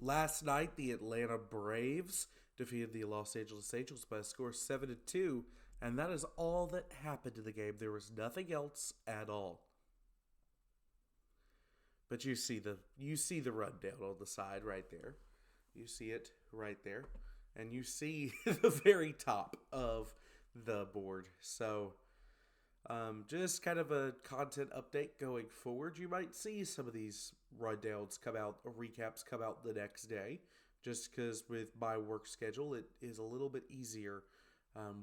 Last night, the Atlanta Braves defeated the Los Angeles Angels by a score of 7-2, and that is all that happened in the game. There was nothing else at all. But you see the rundown on the side right there. You see it right there. And you see the very top of the board. So, just kind of a content update going forward. You might see some of these rundowns come out, or recaps come out the next day. Just because with my work schedule, it is a little bit easier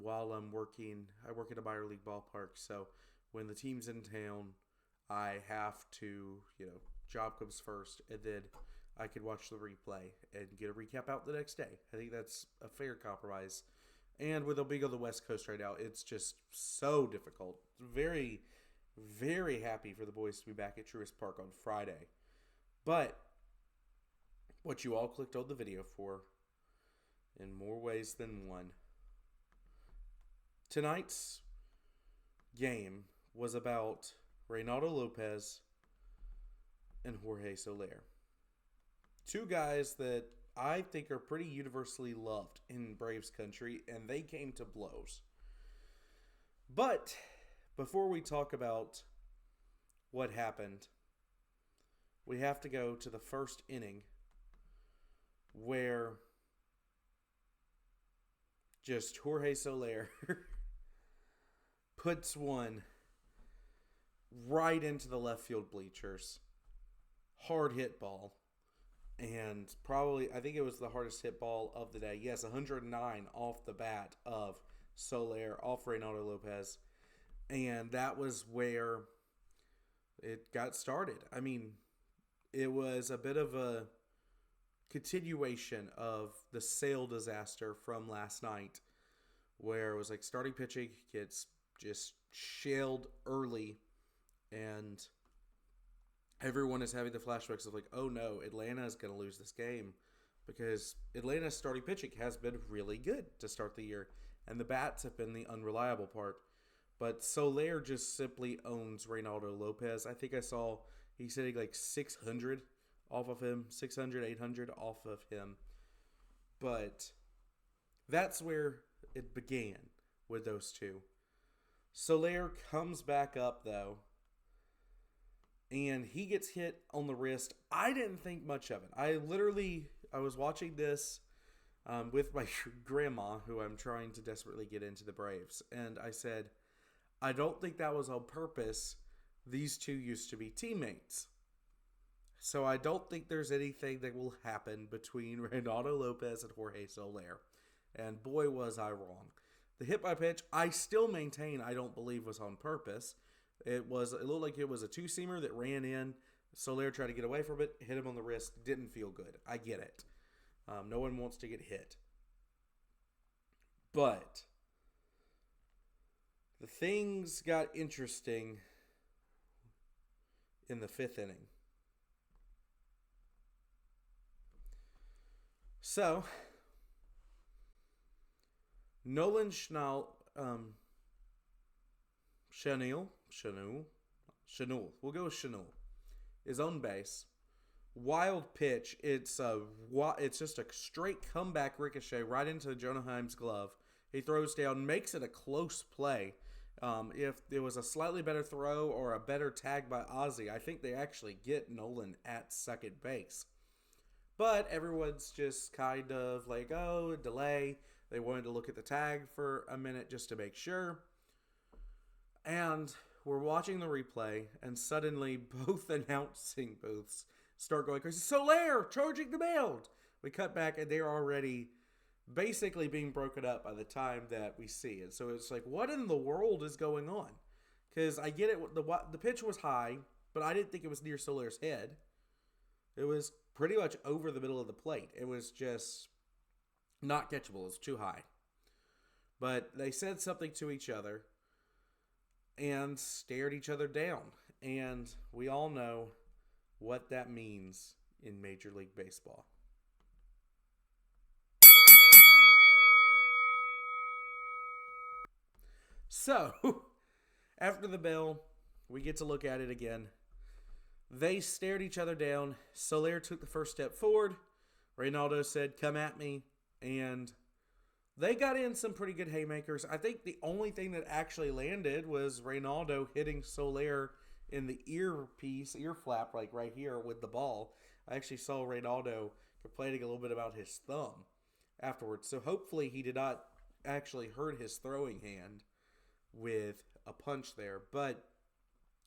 while I'm working. I work at a minor league ballpark. So, when the team's in town, I have to, job comes first, and then I can watch the replay and get a recap out the next day. I think that's a fair compromise. And with it being on the West Coast right now, it's just so difficult. Very, very happy for the boys to be back at Truist Park on Friday. But what you all clicked on the video for, in more ways than one, tonight's game was about Reynaldo Lopez and Jorge Soler. Two guys that I think are pretty universally loved in Braves country, and they came to blows. But before we talk about what happened, we have to go to the first inning where just Jorge Soler puts one right into the left field bleachers. Hard hit ball. And probably, I think it was the hardest hit ball of the day. Yes, 109 off the bat of Soler, off Reynaldo Lopez. And that was where it got started. I mean, it was a bit of a continuation of the Sale disaster from last night, where it was like starting pitching gets just shelled early, and everyone is having the flashbacks of like, oh no, Atlanta is going to lose this game, because Atlanta's starting pitching has been really good to start the year, and the bats have been the unreliable part. But Soler just simply owns Reynaldo Lopez. I think I saw he's hitting like 600 off of him, 600, 800 off of him. But that's where it began with those two. Soler comes back up though, and he gets hit on the wrist. I didn't think much of it. I was watching this with my grandma, who I'm trying to desperately get into the Braves. And I said, I don't think that was on purpose. These two used to be teammates. So I don't think there's anything that will happen between Reynaldo Lopez and Jorge Soler. And boy, was I wrong. The hit by pitch, I still maintain I don't believe was on purpose. It looked like it was a two-seamer that ran in. Soler tried to get away from it, hit him on the wrist. Didn't feel good. I get it. No one wants to get hit. But the things got interesting in the fifth inning. So, Nolan Chanel, we'll go with Chanel, is on base. Wild pitch. It's just a straight comeback ricochet right into Jonah Heim's glove. He throws down, makes it a close play. If there was a slightly better throw or a better tag by Ozzie, I think they actually get Nolan at second base. But everyone's just kind of like, oh, delay. They wanted to look at the tag for a minute just to make sure. And we're watching the replay, and suddenly both announcing booths start going crazy. Soler charging the mound. We cut back, and they're already basically being broken up by the time that we see it. So it's like, what in the world is going on? Because I get it, the pitch was high, but I didn't think it was near Soler's head. It was pretty much over the middle of the plate. It was just not catchable. It was too high. But they said something to each other and stared each other down. And we all know what that means in Major League Baseball. So, after the bell, we get to look at it again. They stared each other down. Soler took the first step forward. Reynaldo said, "Come at me," and they got in some pretty good haymakers. I think the only thing that actually landed was Reynaldo hitting Soler in the ear flap, like right here with the ball. I actually saw Reynaldo complaining a little bit about his thumb afterwards. So hopefully he did not actually hurt his throwing hand with a punch there. But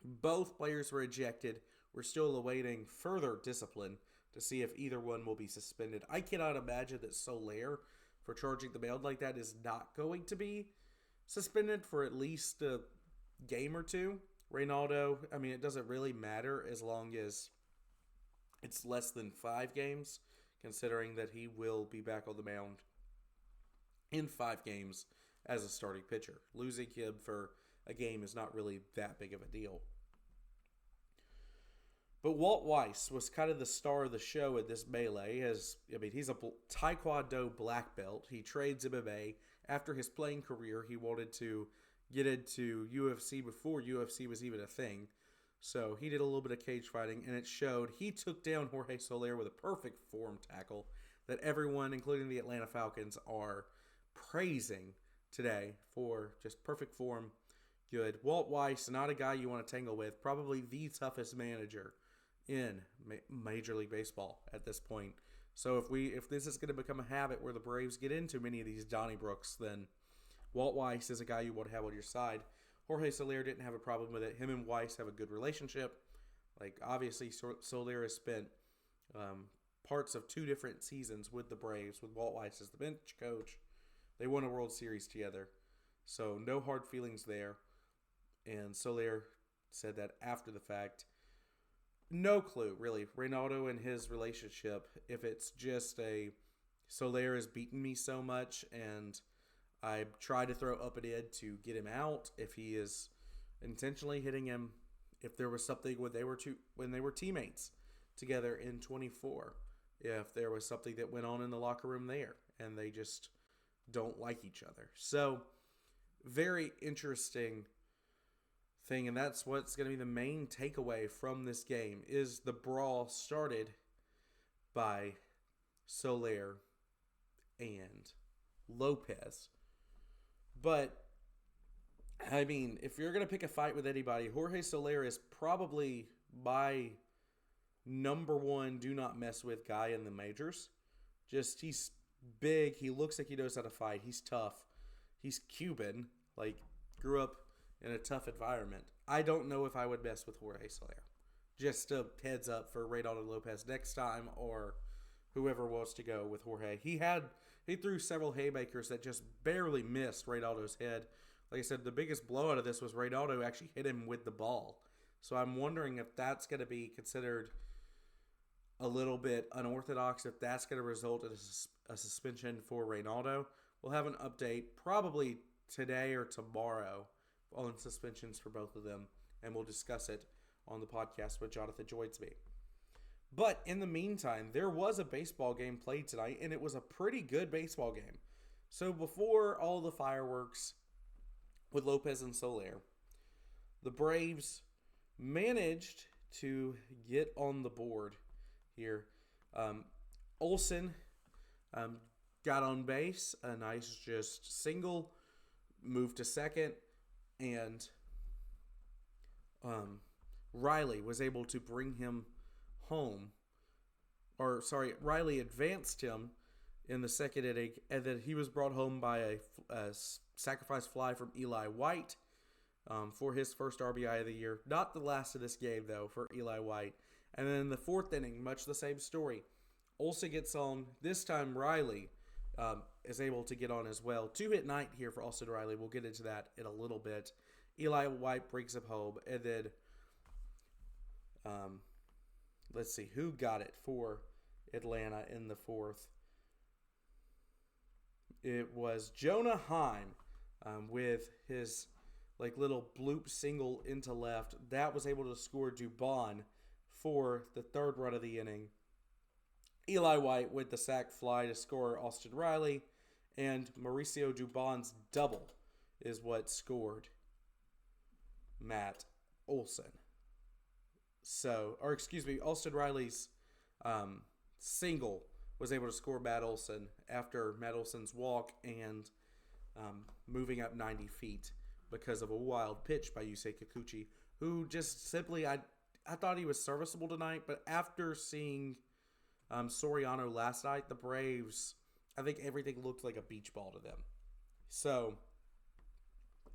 both players were ejected. We're still awaiting further discipline to see if either one will be suspended. I cannot imagine that Soler, for charging the mound like that, is not going to be suspended for at least a game or two. Reynaldo, I mean, it doesn't really matter as long as it's less than 5 games, considering that he will be back on the mound in 5 games as a starting pitcher. Losing him for a game is not really that big of a deal. But Walt Weiss was kind of the star of the show at this melee. He's a Taekwondo black belt. He trades MMA. After his playing career, he wanted to get into UFC before UFC was even a thing. So he did a little bit of cage fighting, and it showed. He took down Jorge Soler with a perfect form tackle that everyone, including the Atlanta Falcons, are praising today for just perfect form. Good. Walt Weiss, not a guy you want to tangle with. Probably the toughest manager in Major League Baseball at this point. So if this is going to become a habit where the Braves get into many of these Donnybrooks, then Walt Weiss is a guy you want to have on your side. Jorge Soler didn't have a problem with it. Him and Weiss have a good relationship. Like, obviously, Soler has spent parts of 2 different seasons with the Braves, with Walt Weiss as the bench coach. They won a World Series together. So no hard feelings there. And Soler said that after the fact. No clue, really. Reynaldo and his relationship, if it's just a Soler has beaten me so much and I tried to throw up and in to get him out, if he is intentionally hitting him, if there was something when they were teammates together in 24, if there was something that went on in the locker room there and they just don't like each other. So, very interesting thing, and that's what's going to be the main takeaway from this game is the brawl started by Soler and Lopez. But I mean, if you're going to pick a fight with anybody, Jorge Soler is probably my number 1 do not mess with guy in the majors. Just, he's big, he looks like he knows how to fight, he's tough, he's Cuban, like grew up in a tough environment. I don't know if I would mess with Jorge Soler. Just a heads up for Reynaldo Lopez next time, or whoever wants to go with Jorge. He threw several haymakers that just barely missed Reynaldo's head. Like I said, the biggest blowout of this was Reynaldo actually hit him with the ball. So I'm wondering if that's going to be considered a little bit unorthodox, if that's going to result in a suspension for Reynaldo. We'll have an update probably today or tomorrow on suspensions for both of them, and we'll discuss it on the podcast with Jonathan Joidsby. But in the meantime, there was a baseball game played tonight, and it was a pretty good baseball game. So before all the fireworks with Lopez and Soler, the Braves managed to get on the board here. Olsen got on base, a nice just single, moved to second, and Riley was able to bring him home. Riley advanced him in the second inning, and then he was brought home by a sacrifice fly from Eli White for his first RBI of the year. Not the last of this game, though, for Eli White. And then in the 4th inning, much the same story. Olsen gets on. This time, Riley is able to get on as well. 2-hit night here for Austin Riley. We'll get into that in a little bit. Eli White brings him home. And then, let's see, who got it for Atlanta in the 4th? It was Jonah Heim with his little bloop single into left. That was able to score Dubon for the 3rd run of the inning. Eli White with the sac fly to score Austin Riley, and Mauricio Dubon's double is what scored Matt Olson. Austin Riley's single was able to score Matt Olson after Matt Olson's walk and moving up 90 feet because of a wild pitch by Yusei Kikuchi, who just simply, I thought he was serviceable tonight, but after seeing Soriano last night, the Braves, I think everything looked like a beach ball to them. So,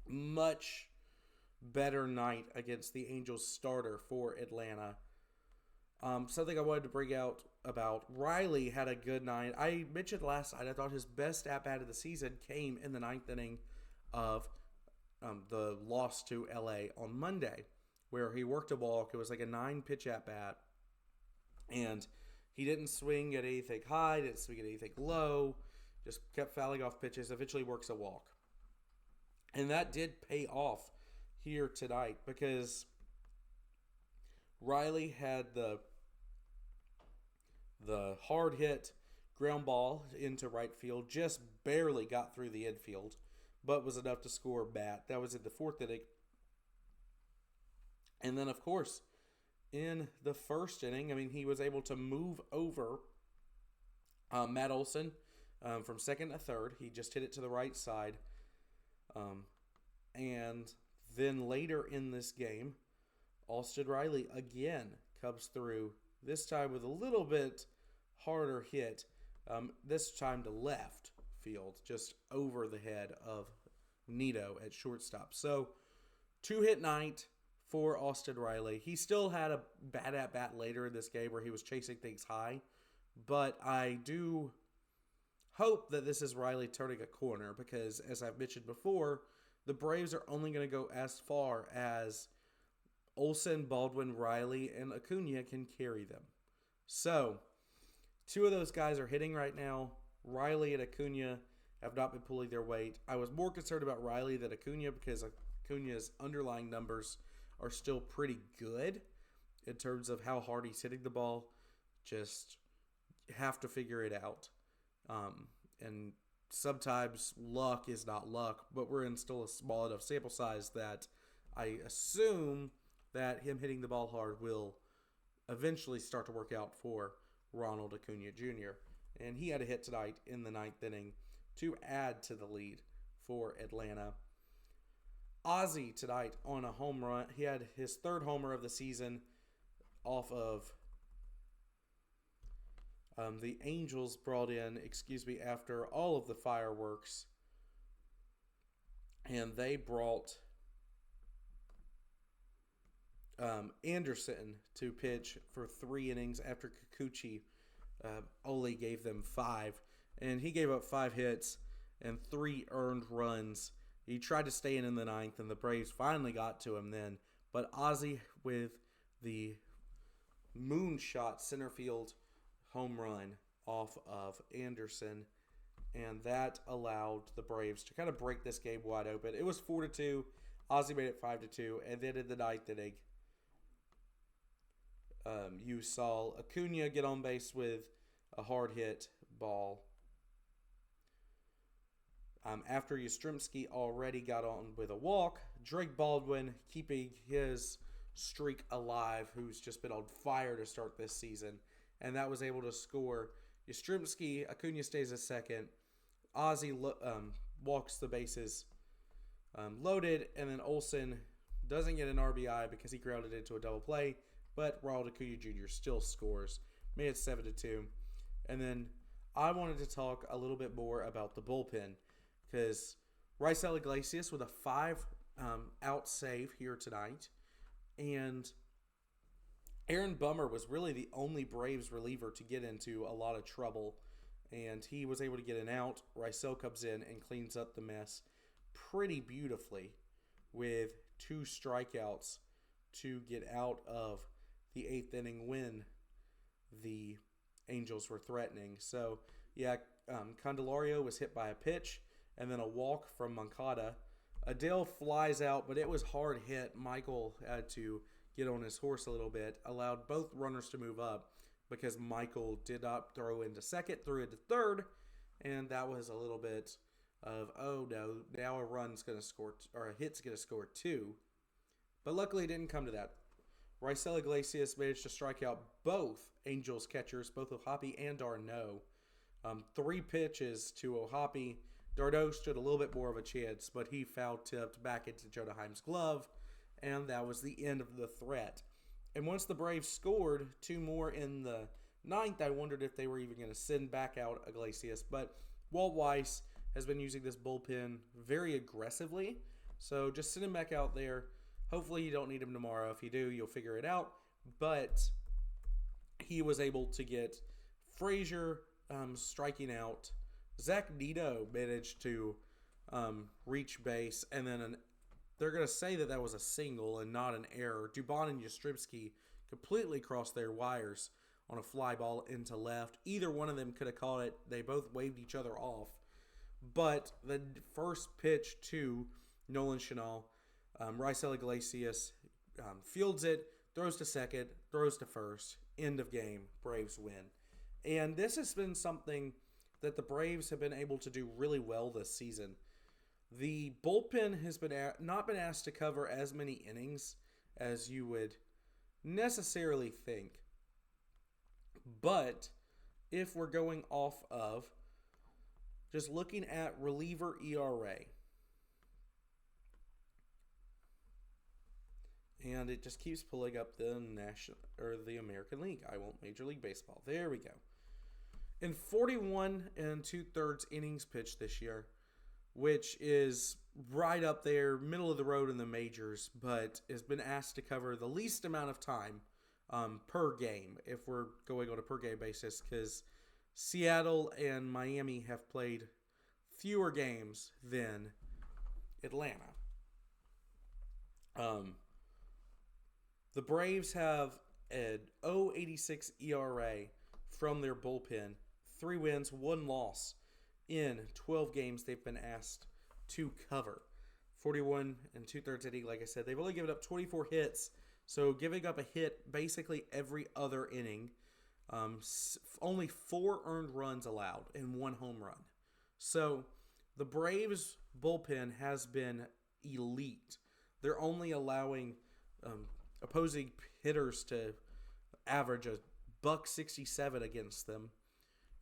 much better night against the Angels starter for Atlanta. Something I wanted to bring out about Riley had a good night. I mentioned last night I thought his best at-bat of the season came in the ninth inning of the loss to LA on Monday, where he worked a walk. It was like a 9-pitch at-bat, and he didn't swing at anything high, didn't swing at anything low, just kept fouling off pitches, eventually works a walk. And that did pay off here tonight because Riley had the hard hit ground ball into right field, just barely got through the infield, but was enough to score a bat. That was in the 4th inning. And then, of course, in the 1st inning, I mean, he was able to move over Matt Olson from 2nd to 3rd. He just hit it to the right side. And then later in this game, Austin Riley again comes through, this time with a little bit harder hit, this time to left field, just over the head of Nito at shortstop. So, 2-hit night for Austin Riley. He still had a bad at-bat later in this game where he was chasing things high, but I do hope that this is Riley turning a corner because, as I've mentioned before, the Braves are only going to go as far as Olson, Baldwin, Riley, and Acuna can carry them. So, 2 of those guys are hitting right now. Riley and Acuna have not been pulling their weight. I was more concerned about Riley than Acuna because Acuna's underlying numbers are still pretty good in terms of how hard he's hitting the ball. Just have to figure it out. And sometimes luck is not luck, but we're in still a small enough sample size that I assume that him hitting the ball hard will eventually start to work out for Ronald Acuna Jr. And he had a hit tonight in the 9th inning to add to the lead for Atlanta. Ozzie tonight on a home run. He had his 3rd homer of the season off of the Angels brought in, after all of the fireworks. And they brought Anderson to pitch for 3 innings after Kikuchi only gave them 5. And he gave up 5 hits and 3 earned runs. He tried to stay in the 9th, and the Braves finally got to him then. But Ozzie with the moonshot center field home run off of Anderson, and that allowed the Braves to kind of break this game wide open. It was 4-2. Ozzie made it 5-2, and then in the 9th inning, you saw Acuna get on base with a hard hit ball. After Yastrzemski already got on with a walk, Drake Baldwin keeping his streak alive, who's just been on fire to start this season, and that was able to score. Yastrzemski, Acuna stays a second. Ozzie walks the bases loaded, and then Olson doesn't get an RBI because he grounded into a double play, but Ronald Acuna Jr. still scores. Made it 7-2. And then I wanted to talk a little bit more about the bullpen because Raisel Iglesias with a 5-out save here tonight, and Aaron Bummer was really the only Braves reliever to get into a lot of trouble, and he was able to get an out. Raisel comes in and cleans up the mess pretty beautifully with 2 strikeouts to get out of the 8th inning when the Angels were threatening. So, yeah, Candelario was hit by a pitch and then a walk from Moncada. Adele flies out, but it was hard hit. Michael had to get on his horse a little bit, allowed both runners to move up because Michael did not throw into second, threw into third, and that was a little bit of, oh no, now a run's going to score, or a hit's going to score 2. But luckily it didn't come to that. Raisel Iglesias managed to strike out both Angels catchers, both O'Hoppe and d'Arnaud. 3 pitches to O'Hoppe. d'Arnaud stood a little bit more of a chance, but he foul tipped back into Anaheim's glove, and that was the end of the threat. And once the Braves scored 2 more in the 9th, I wondered if they were even going to send back out Iglesias. But Walt Weiss has been using this bullpen very aggressively, so just send him back out there. Hopefully you don't need him tomorrow. If you do, you'll figure it out. But he was able to get Frazier striking out. Zach Nito managed to reach base, and then they're going to say that was a single and not an error. Dubon and Yastrzemski completely crossed their wires on a fly ball into left. Either one of them could have caught it. They both waved each other off. But the first pitch to Nolan Chanel, Raisel Iglesias fields it, throws to second, throws to first. End of game. Braves win. And this has been something that the Braves have been able to do really well this season. The bullpen has not been asked to cover as many innings as you would necessarily think. But if we're going off of just looking at reliever ERA, and it just keeps pulling up the the American League. I want Major League Baseball. There we go. In 41 2/3 innings pitched this year, which is right up there, middle of the road in the majors, but has been asked to cover the least amount of time per game, if we're going on a per game basis, because Seattle and Miami have played fewer games than Atlanta. The Braves have an 0.86 ERA from their bullpen, 3 wins, 1 loss in 12 games they've been asked to cover. 41 2/3 inning, like I said. They've only given up 24 hits, so giving up a hit basically every other inning. Only 4 earned runs allowed and 1 home run. So the Braves bullpen has been elite. They're only allowing opposing hitters to average a $167 against them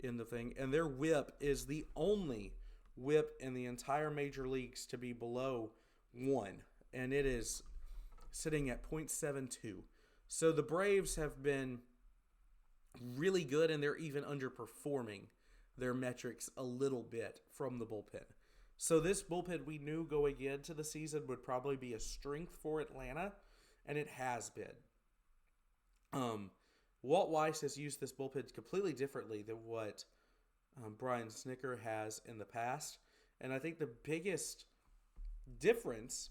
in the thing, and their whip is the only whip in the entire major leagues to be below 1, and it is sitting at .72. So the Braves have been really good, and they're even underperforming their metrics a little bit from the bullpen. So this bullpen we knew going into the season would probably be a strength for Atlanta, and it has been. Walt Weiss has used this bullpen completely differently than what Brian Snitker has in the past. And I think the biggest difference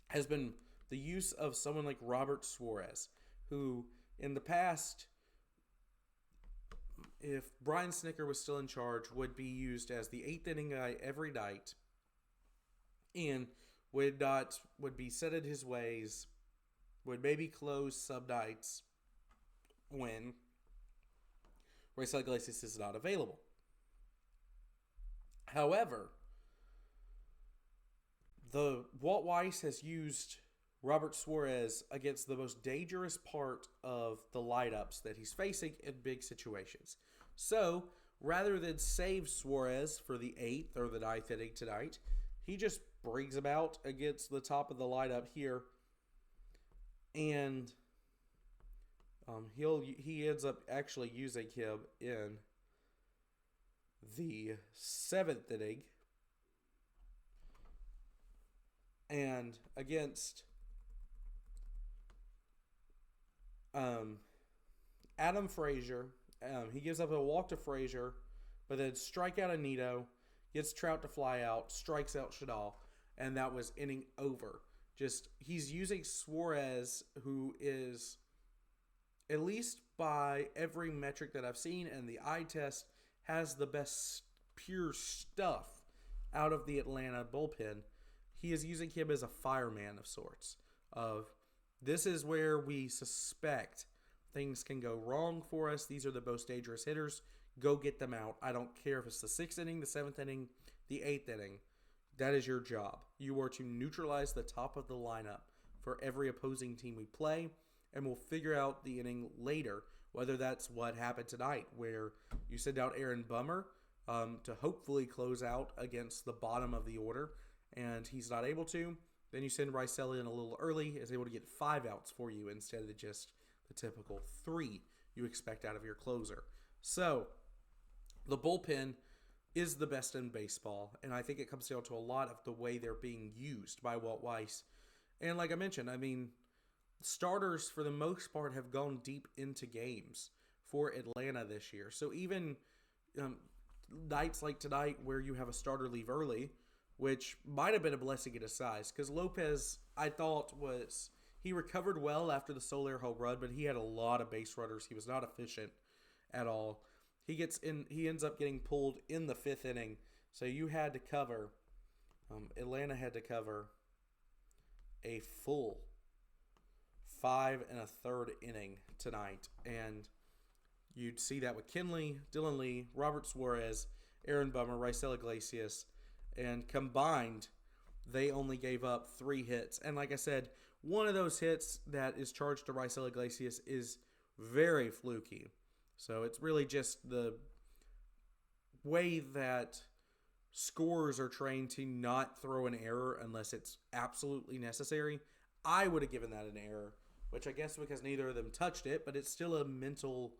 has been the use of someone like Robert Suarez, who in the past, if Brian Snitker was still in charge, would be used as the 8th inning guy every night and would be set in his ways, would maybe close some nights when Raisel Iglesias is not available. However, the Walt Weiss has used Robert Suarez against the most dangerous part of the lineups that he's facing in big situations. So, rather than save Suarez for the 8th or the 9th inning tonight, he just brings him out against the top of the lineup here, and he ends up actually using him in the 7th inning, and against Adam Frazier, he gives up a walk to Frazier, but then strike out Anito, gets Trout to fly out, strikes out Shadal, and that was inning over. Just, he's using Suarez, who is, at least by every metric that I've seen and the eye test, has the best pure stuff out of the Atlanta bullpen. He is using him as a fireman of sorts. This is where we suspect things can go wrong for us. These are the most dangerous hitters. Go get them out. I don't care if it's the 6th inning, the 7th inning, the 8th inning. That is your job. You are to neutralize the top of the lineup for every opposing team we play, and we'll figure out the inning later, whether that's what happened tonight, where you send out Aaron Bummer to hopefully close out against the bottom of the order, and he's not able to. Then you send Rysel in a little early, is able to get 5 outs for you instead of just the typical 3 you expect out of your closer. So, the bullpen is the best in baseball, and I think it comes down to a lot of the way they're being used by Walt Weiss. And like I mentioned, I mean, starters for the most part have gone deep into games for Atlanta this year. So even nights like tonight where you have a starter leave early, which might have been a blessing in disguise, because Lopez, I thought, he recovered well after the Soler home run, but he had a lot of base runners. He was not efficient at all. He ends up getting pulled in the 5th inning. So you had to cover, Atlanta had to cover a full 5 1/3 inning tonight. And you'd see that with Kenley, Dylan Lee, Robert Suarez, Aaron Bummer, Rysel Iglesias, and combined, they only gave up 3 hits. And like I said, one of those hits that is charged to Rysel Iglesias is very fluky. So it's really just the way that scorers are trained to not throw an error unless it's absolutely necessary. I would have given that an error, which I guess because neither of them touched it, but it's still a mental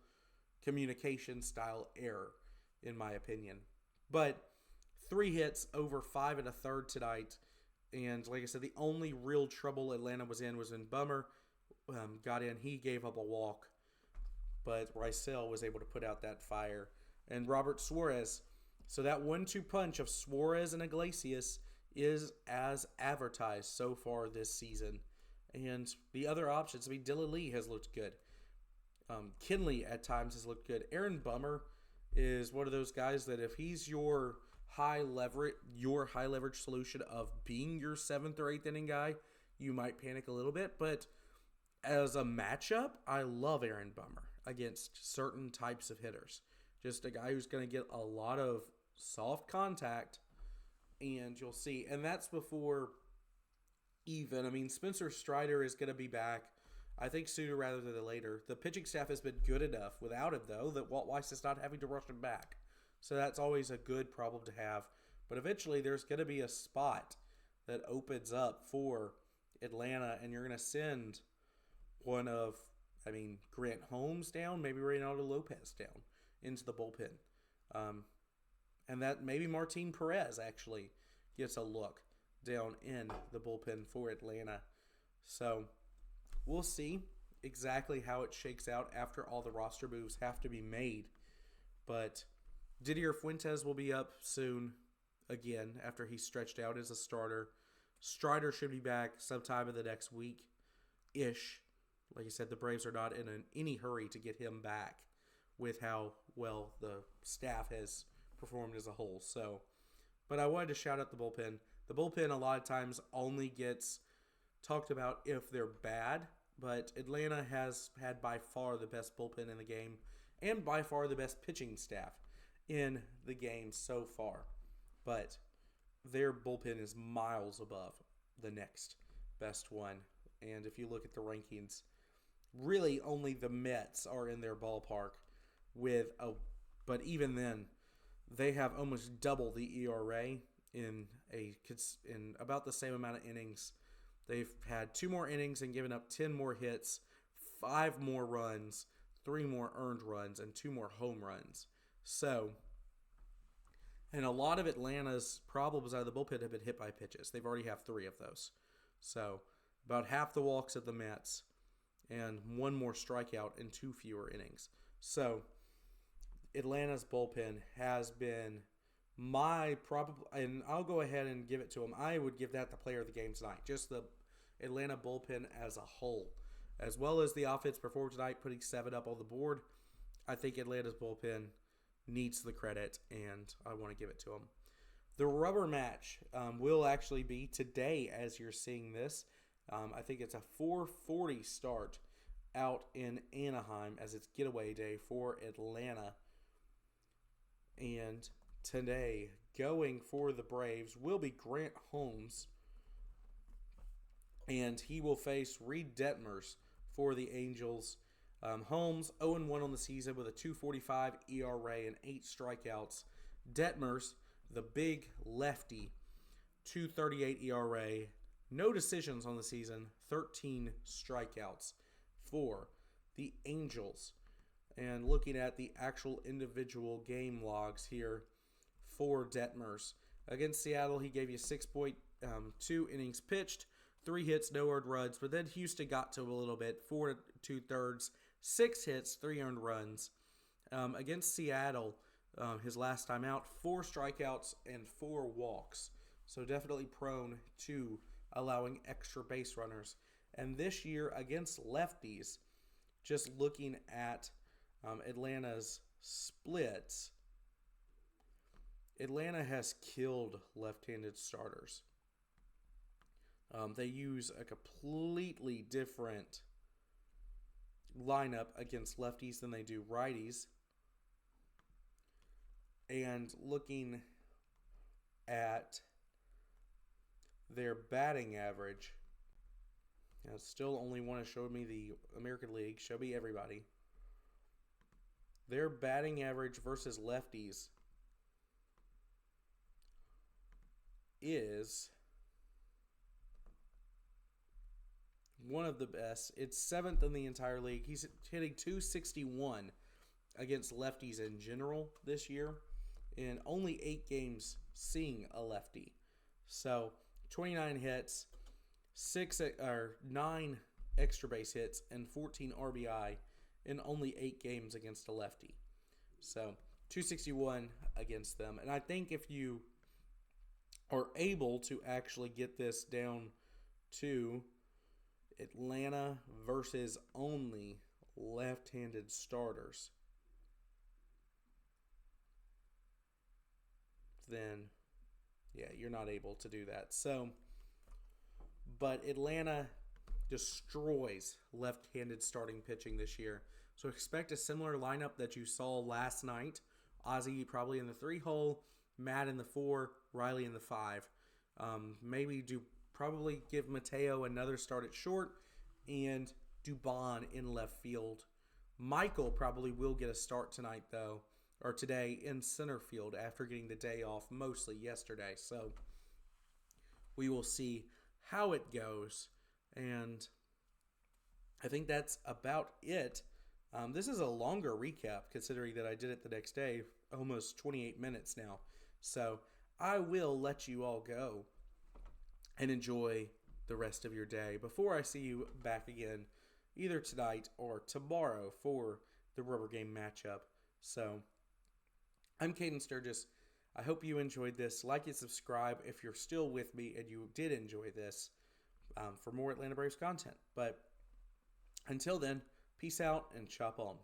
communication style error, in my opinion. But 3 hits over 5 1/3 tonight. And like I said, the only real trouble Atlanta was in was when Bummer got in. He gave up a walk, but Rysel was able to put out that fire. And Robert Suarez, so that 1-2 punch of Suarez and Iglesias is as advertised so far this season. And the other options, I mean, Dylan Lee has looked good. Kenley at times has looked good. Aaron Bummer is one of those guys that if he's your high leverage solution of being your 7th or 8th inning guy, you might panic a little bit. But as a matchup, I love Aaron Bummer against certain types of hitters. Just a guy who's going to get a lot of soft contact, and you'll see. And that's before even. I mean, Spencer Strider is going to be back, I think, sooner rather than later. The pitching staff has been good enough without him, though, that Walt Weiss is not having to rush him back. So that's always a good problem to have. But eventually there's going to be a spot that opens up for Atlanta, and you're going to send one of, Grant Holmes down, maybe Reynaldo Lopez down into the bullpen. And that maybe Martin Perez actually gets a look down in the bullpen for Atlanta. So we'll see exactly how it shakes out after all the roster moves have to be made. But Didier Fuentes will be up soon again after he's stretched out as a starter. Strider should be back sometime in the next week-ish. Like I said, the Braves are not in any hurry to get him back with how well the staff has performed as a whole. So, but I wanted to shout out the bullpen. The bullpen a lot of times only gets talked about if they're bad, but Atlanta has had by far the best bullpen in the game and by far the best pitching staff in the game so far. But their bullpen is miles above the next best one. And if you look at the rankings, really only the Mets are in their ballpark but even then, they have almost double the ERA in about the same amount of innings. They've had 2 more innings and given up 10 more hits, 5 more runs, 3 more earned runs, and 2 more home runs. So, and a lot of Atlanta's problems out of the bullpen have been hit by pitches. They've already have 3 of those. So, about half the walks of the Mets and 1 more strikeout and 2 fewer innings. So, Atlanta's bullpen has been and I'll go ahead and give it to them. I would give that the player of the game tonight. Just the Atlanta bullpen as a whole. As well as the offense performed tonight, putting 7 up on the board. I think Atlanta's bullpen needs the credit, and I want to give it to them. The rubber match will actually be today as you're seeing this. I think it's a 4:40 start out in Anaheim as it's getaway day for Atlanta. And today, going for the Braves will be Grant Holmes, and he will face Reed Detmers for the Angels. Holmes 0-1 on the season with a 2.45 ERA and 8 strikeouts. Detmers, the big lefty, 2.38 ERA, no decisions on the season, 13 strikeouts for the Angels. And looking at the actual individual game logs here for Detmers. Against Seattle, he gave you 6.2 innings pitched, 3 hits, no earned runs. But then Houston got to a little bit, 4 2/3, 6 hits, 3 earned runs. Against Seattle, his last time out, 4 strikeouts and 4 walks. So definitely prone to allowing extra base runners. And this year against lefties, just looking at Atlanta's splits, Atlanta has killed left-handed starters. They use a completely different lineup against lefties than they do righties. And looking at their batting average, still only want to show me the American League, show me everybody. Their batting average versus lefties is one of the best. It's 7th in the entire league. He's hitting .261 against lefties in general this year, in only 8 games seeing a lefty. So 29 hits, 9 extra base hits, and 14 RBI in only 8 games against a lefty. So .261 against them. And I think if you are able to actually get this down to Atlanta versus only left-handed starters, then you're not able to do that. So, but Atlanta destroys left-handed starting pitching this year. So expect a similar lineup that you saw last night. Ozzie probably in the 3 hole, Matt in the 4, Riley in the 5. Probably give Mateo another start at short and Dubon in left field. Michael probably will get a start tonight though, or today in center field after getting the day off mostly yesterday. So we will see how it goes. And I think that's about it. This is a longer recap considering that I did it the next day, almost 28 minutes now. So I will let you all go and enjoy the rest of your day before I see you back again either tonight or tomorrow for the rubber game matchup. So I'm Caden Sturgis. I hope you enjoyed this. Like and subscribe if you're still with me and you did enjoy this for more Atlanta Braves content. But until then, peace out and chop on.